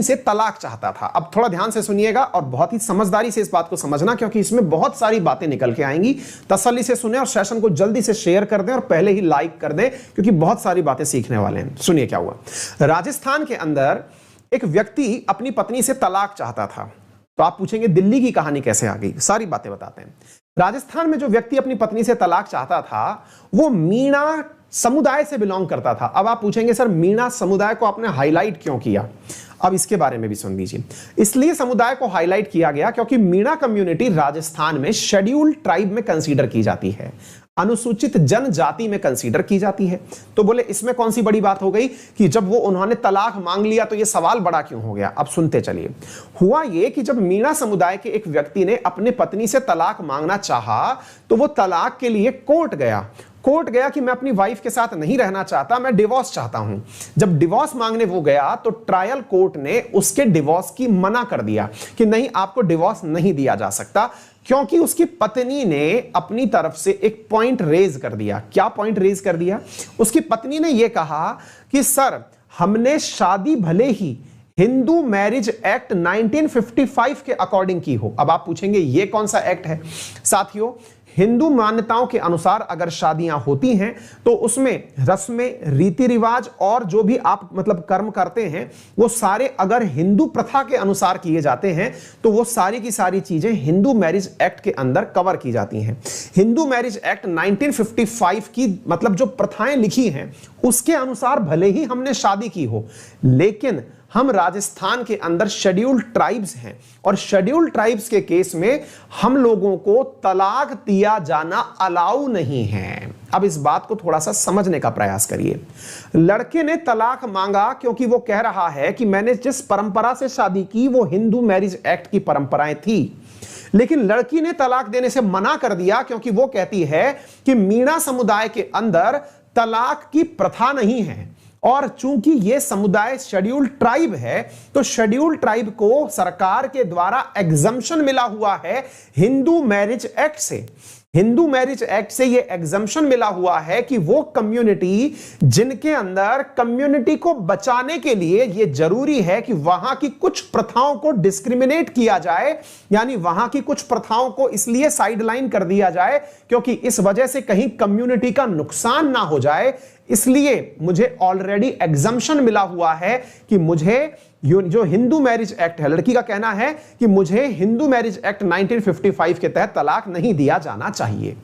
से तलाक चाहता था। अब थोड़ा ध्यान से सुनिएगा और बहुत ही समझदारी से इस बात को समझना, क्योंकि इसमें बहुत सारी बातें निकल के आएंगी। तसल्ली से सुने और सेशन को जल्दी से शेयर कर दें और पहले ही लाइक कर दें, क्योंकि बहुत सारी बातें सीखने वाले हैं। सुनिए क्या हुआ। राजस्थान के अंदर एक व्यक्ति अपनी पत्नी से तलाक चाहता था। तो आप पूछेंगे दिल्ली की कहानी कैसे आ गई, सारी बातें बताते हैं। राजस्थान में जो व्यक्ति अपनी पत्नी से तलाक चाहता था वो मीणा समुदाय से बिलोंग करता था। अब आप पूछेंगे सर मीणा समुदाय को आपने हाईलाइट क्यों किया, अब इसके बारे में भी सुन लीजिए। इसलिए समुदाय को हाईलाइट किया गया क्योंकि मीणा कम्युनिटी राजस्थान में शेड्यूल्ड ट्राइब में कंसीडर की जाती है, अनुसूचित जनजाति में कंसीडर की जाती है। तो बोले इसमें कौन सी बड़ी बात हो गई कि जब वो उन्होंने तलाक मांग लिया तो ये सवाल बड़ा क्यों हो गया। अब सुनते चलिए। हुआ ये कि जब मीणा समुदाय के एक व्यक्ति ने अपने पत्नी से तलाक मांगना चाहा तो वो तलाक के लिए कोर्ट गया कि मैं अपनी वाइफ के साथ नहीं रहना चाहता, मैं डिवोर्स चाहता हूं। जब डिवोर्स मांगने वो गया तो ट्रायल कोर्ट ने उसके डिवोर्स की मना कर दिया कि नहीं, आपको डिवोर्स नहीं दिया जा सकता, क्योंकि उसकी पत्नी ने अपनी तरफ से एक पॉइंट रेज कर दिया। क्या पॉइंट रेज कर दिया? उसकी पत्नी ने यह कहा कि सर हमने शादी भले ही हिंदू मैरिज एक्ट 1955 के अकॉर्डिंग की हो। अब आप पूछेंगे यह कौन सा एक्ट है? साथियों, हिंदू मान्यताओं के अनुसार अगर शादियां होती हैं तो उसमें रस्में, रीति रिवाज और जो भी आप मतलब कर्म करते हैं वो सारे अगर हिंदू प्रथा के अनुसार किए जाते हैं तो वो सारी की सारी चीजें हिंदू मैरिज एक्ट के अंदर कवर की जाती हैं। हिंदू मैरिज एक्ट 1955 की मतलब जो प्रथाएं लिखी हैं उसके अनुसार भले ही हमने शादी की हो, लेकिन हम राजस्थान के अंदर शेड्यूल्ड ट्राइब्स हैं और शेड्यूल्ड ट्राइब्स के केस में हम लोगों को तलाक दिया जाना अलाउ नहीं है। अब इस बात को थोड़ा सा समझने का प्रयास करिए। लड़के ने तलाक मांगा क्योंकि वो कह रहा है कि मैंने जिस परंपरा से शादी की वो हिंदू मैरिज एक्ट की परंपराएं थी, लेकिन लड़की ने तलाक देने से मना कर दिया क्योंकि वो कहती है कि मीणा समुदाय के अंदर तलाक की प्रथा नहीं है और चूंकि ये समुदाय शेड्यूल्ड ट्राइब है तो शेड्यूल्ड ट्राइब को सरकार के द्वारा एग्जम्पशन मिला हुआ है हिंदू मैरिज एक्ट से। हिंदू मैरिज एक्ट से ये एग्जम्पशन मिला हुआ है कि वो कम्युनिटी जिनके अंदर कम्युनिटी को बचाने के लिए ये जरूरी है कि वहां की कुछ प्रथाओं को डिस्क्रिमिनेट किया जाए, यानी वहां की कुछ प्रथाओं को इसलिए साइडलाइन कर दिया जाए क्योंकि इस वजह से कहीं कम्युनिटी का नुकसान ना हो जाए। इसलिए मुझे ऑलरेडी एग्जम्पशन मिला हुआ है कि मुझे जो हिंदू मैरिज एक्ट है, लड़की का कहना है कि मुझे हिंदू मैरिज एक्ट 1955 के तहत तलाक नहीं दिया जाना चाहिए।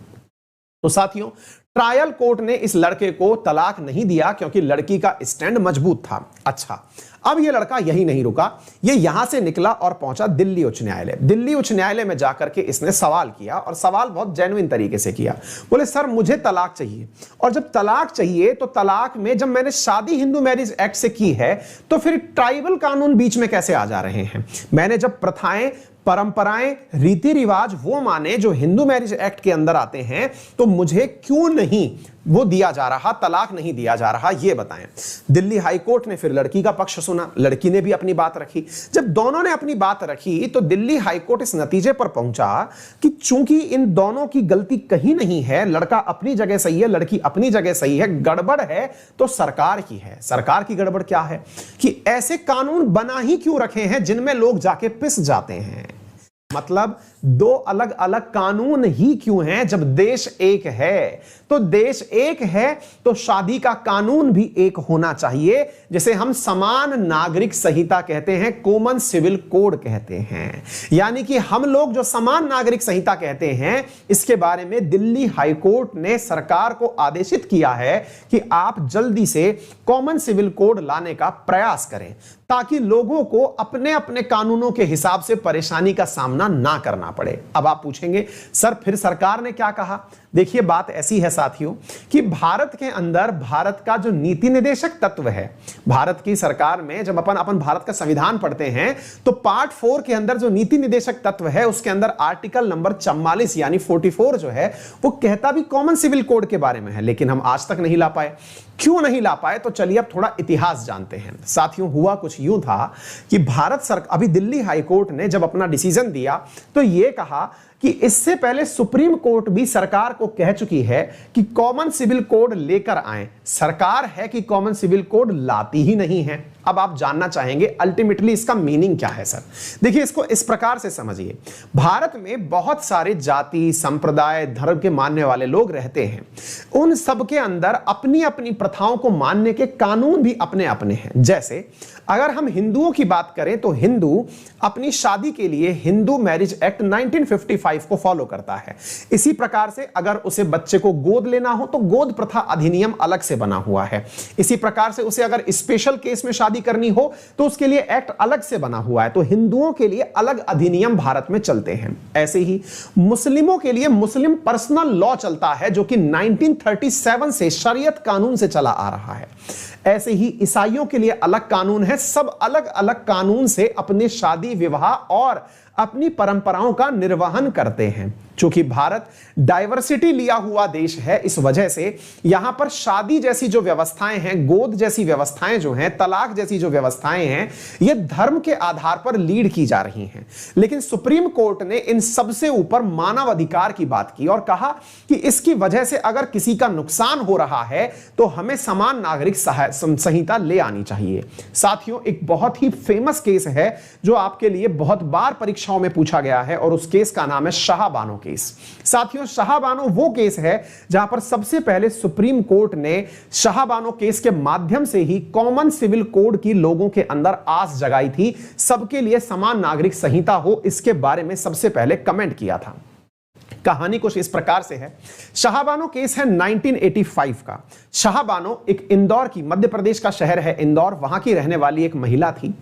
तो साथियों, ट्रायल कोर्ट ने इस लड़के को तलाक नहीं दिया क्योंकि लड़की का स्टैंड मजबूत था। अच्छा, अब यह लड़का यही नहीं रुका, ये यहां से निकला और पहुंचा दिल्ली उच्च न्यायालय। दिल्ली उच्च न्यायालय में जाकर के इसने सवाल किया और सवाल बहुत जेन्युइन तरीके से किया। बोले सर मुझे तलाक चाहिए, और जब तलाक चाहिए तो तलाक में जब मैंने शादी हिंदू मैरिज एक्ट से की है तो फिर ट्राइबल कानून बीच में कैसे आ जा रहे हैं? मैंने जब प्रथाएं, परंपराएं, रीति रिवाज वो माने जो हिंदू मैरिज एक्ट के अंदर आते हैं तो मुझे क्यों नहीं वो दिया जा रहा, तलाक नहीं दिया जा रहा, ये बताएं। दिल्ली हाई कोर्ट ने फिर लड़की का पक्ष सुना, लड़की ने भी अपनी बात रखी। जब दोनों ने अपनी बात रखी तो दिल्ली हाई कोर्ट इस नतीजे पर पहुंचा कि चूंकि इन दोनों की गलती कहीं नहीं है, लड़का अपनी जगह सही है, लड़की अपनी जगह सही है, गड़बड़ है तो सरकार की है। सरकार की गड़बड़ क्या है कि ऐसे कानून बना ही क्यों रखे हैं जिनमें लोग जाके पिस जाते हैं। मतलब दो अलग अलग कानून ही क्यों हैं जब देश एक है? तो देश एक है तो शादी का कानून भी एक होना चाहिए, जिसे हम समान नागरिक संहिता कहते हैं, कॉमन सिविल कोड कहते हैं। यानी कि हम लोग जो समान नागरिक संहिता कहते हैं, इसके बारे में दिल्ली हाई कोर्ट ने सरकार को आदेशित किया है कि आप जल्दी से कॉमन सिविल कोड लाने का प्रयास करें ताकि लोगों को अपने अपने कानूनों के हिसाब से परेशानी का सामना ना करना पड़े। अब आप पूछेंगे सर फिर सरकार ने क्या कहा? देखिए बात ऐसी है साथियों कि भारत के अंदर भारत का जो नीति निदेशक तत्व है, भारत की सरकार में जब अपन भारत का संविधान पढ़ते हैं तो पार्ट 4 के अंदर जो नीति निदेशक तत्व है उसके अंदर आर्टिकल नंबर 44 यानी 44 जो है वो कहता भी कॉमन सिविल कोड के बारे में है, लेकिन हम आज तक नहीं ला पाए। क्यों नहीं ला पाए? तो चलिए अब थोड़ा इतिहास जानते हैं। साथियों हुआ कुछ यूं था कि भारत सरकार, अभी दिल्ली हाई कोर्ट ने जब अपना डिसीजन दिया तो यह कहा कि इससे पहले सुप्रीम कोर्ट भी सरकार को कह चुकी है कि कॉमन सिविल कोड लेकर आए। सरकार है कि कॉमन सिविल कोड लाती ही नहीं है। अब आप जानना चाहेंगे अल्टीमेटली इसका मीनिंग क्या है सर। देखिए इसको इस प्रकार से समझिए, भारत में बहुत सारे जाति, संप्रदाय, धर्म के मानने वाले लोग रहते हैं। उन सब के अंदर अपनी अपनी प्रथाओं को मानने के कानून भी अपने अपने हैं। जैसे अगर हम हिंदुओं की बात करें तो हिंदू अपनी शादी के लिए हिंदू मैरिज एक्ट 1955 को फॉलो करता है। इसी प्रकार से अगर उसे बच्चे को गोद लेना हो तो गोद प्रथा अधिनियम अलग से बना हुआ है। इसी प्रकार से उसे अगर स्पेशल केस में शादी करनी हो तो उसके लिए एक्ट अलग से बना हुआ है। तो हिंदुओं के लिए अलग अधिनियम भारत में चलते हैं। ऐसे ही मुस्लिमों के लिए मुस्लिम पर्सनल लॉ चलता है जो कि 1937 से शरीयत कानून से चला आ रहा है। ऐसे ही ईसाइयों के लिए अलग कानून है। सब अलग अलग कानून से अपने शादी विवाह और अपनी परंपराओं का निर्वहन करते हैं। चूंकि भारत डाइवर्सिटी लिया हुआ देश है, इस वजह से यहां पर शादी जैसी जो व्यवस्थाएं हैं, गोद जैसी व्यवस्थाएं जो हैं, तलाक जैसी जो व्यवस्थाएं हैं, ये धर्म के आधार पर लीड की जा रही हैं। लेकिन सुप्रीम कोर्ट ने इन सबसे ऊपर मानव अधिकार की बात की और कहा कि इसकी वजह से अगर किसी का नुकसान हो रहा है तो हमें समान नागरिक संहिता ले आनी चाहिए। साथियों, एक बहुत ही फेमस केस है जो आपके लिए बहुत बार परीक्षाओं में पूछा गया है और उस केस का नाम है शाहबानो केस। साथियों, शाहबानो वो केस है जहां पर सबसे पहले सुप्रीम कोर्ट ने शाहबानो केस के माध्यम से ही कॉमन सिविल कोड की लोगों के अंदर आस जगाई थी, सबके लिए समान नागरिक संहिता हो, इसके बारे में सबसे पहले कमेंट किया था। कहानी कुछ इस प्रकार से है। शाहबानो केस है 1985 का। शाहबानो एक इंदौर की, मध्य प्रदेश का शहर है इंदौर, वहां की रहने वाली एक महिला थी।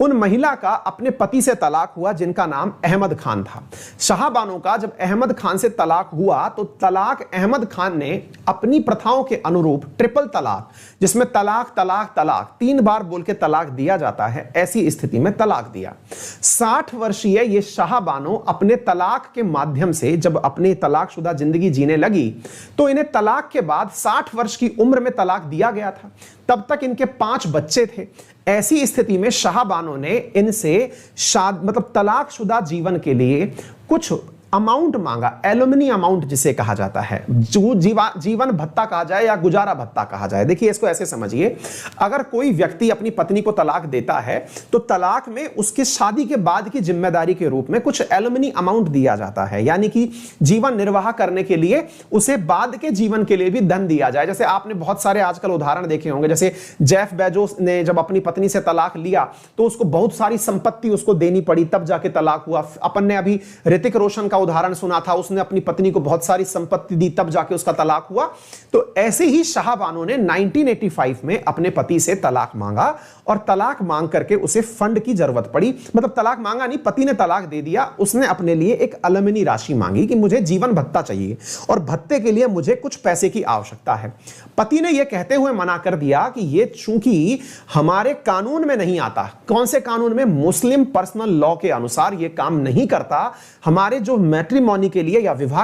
उन महिला का अपने पति से तलाक हुआ जिनका नाम अहमद खान था। शाहबानो का जब अहमद खान से तलाक हुआ तो तलाक अहमद खान ने अपनी प्रथाओं के अनुरूप ट्रिपल तलाक, जिसमें तलाक तलाक तलाक 3 बार बोल के तलाक दिया जाता है, ऐसी स्थिति में तलाक दिया। 60 वर्षीय ये शाहबानो अपने तलाक के माध्यम से जब अपनी तलाकशुदा जिंदगी जीने लगी तो इन्हें तलाक के बाद 60 वर्ष की उम्र में तलाक दिया गया था। तब तक इनके 5 बच्चे थे। ऐसी स्थिति में शाहबानो ने इनसे तलाकशुदा जीवन के लिए कुछ अमाउंट मांगा, एलुमनी अमाउंट जिसे कहा जाता है, जो जीवन भत्ता कहा जाए या गुजारा भत्ता कहा जाए। देखिए इसको ऐसे समझिए, अगर कोई व्यक्ति अपनी पत्नी को तलाक देता है तो तलाक में उसके शादी के बाद की जिम्मेदारी के रूप में कुछ एलुमनी अमाउंट दिया जाता है, यानी कि जीवन निर्वाह करने के लिए उसे बाद के जीवन के लिए भी धन दिया जाए। जैसे आपने बहुत सारे आजकल उदाहरण देखे होंगे, जैसे जेफ बेजोस ने जब अपनी पत्नी से तलाक लिया तो उसको बहुत सारी संपत्ति उसको देनी पड़ी, तब जाके तलाक हुआ। अपन ने अभी ऋतिक रोशन का उदाहरण सुना था, उसने अपनी पत्नी को बहुत सारी संपत्ति दी, तब जाके उसका तलाक हुआ। तो ऐसे ही शाहबानो ने 1985 में अपने पति से तलाक मांगा और तलाक मांग करके उसे फंड की जरूरत पड़ी। मतलब तलाक मांगा नहीं, पति ने तलाक दे दिया, उसने अपने लिए एक अलमनी राशि मांगी कि मुझे जीवन भत्ता चाहिए और भत्ते के लिए मुझे कुछ पैसे की आवश्यकता है। पति ने यह कहते हुए मना कर दिया कि यह चूंकि हमारे कानून में नहीं आता। कौन से कानून में? मुस्लिम पर्सनल लॉ के अनुसार यह काम नहीं करता। हमारे जो मैट्रिमोनी के लिए या विवाह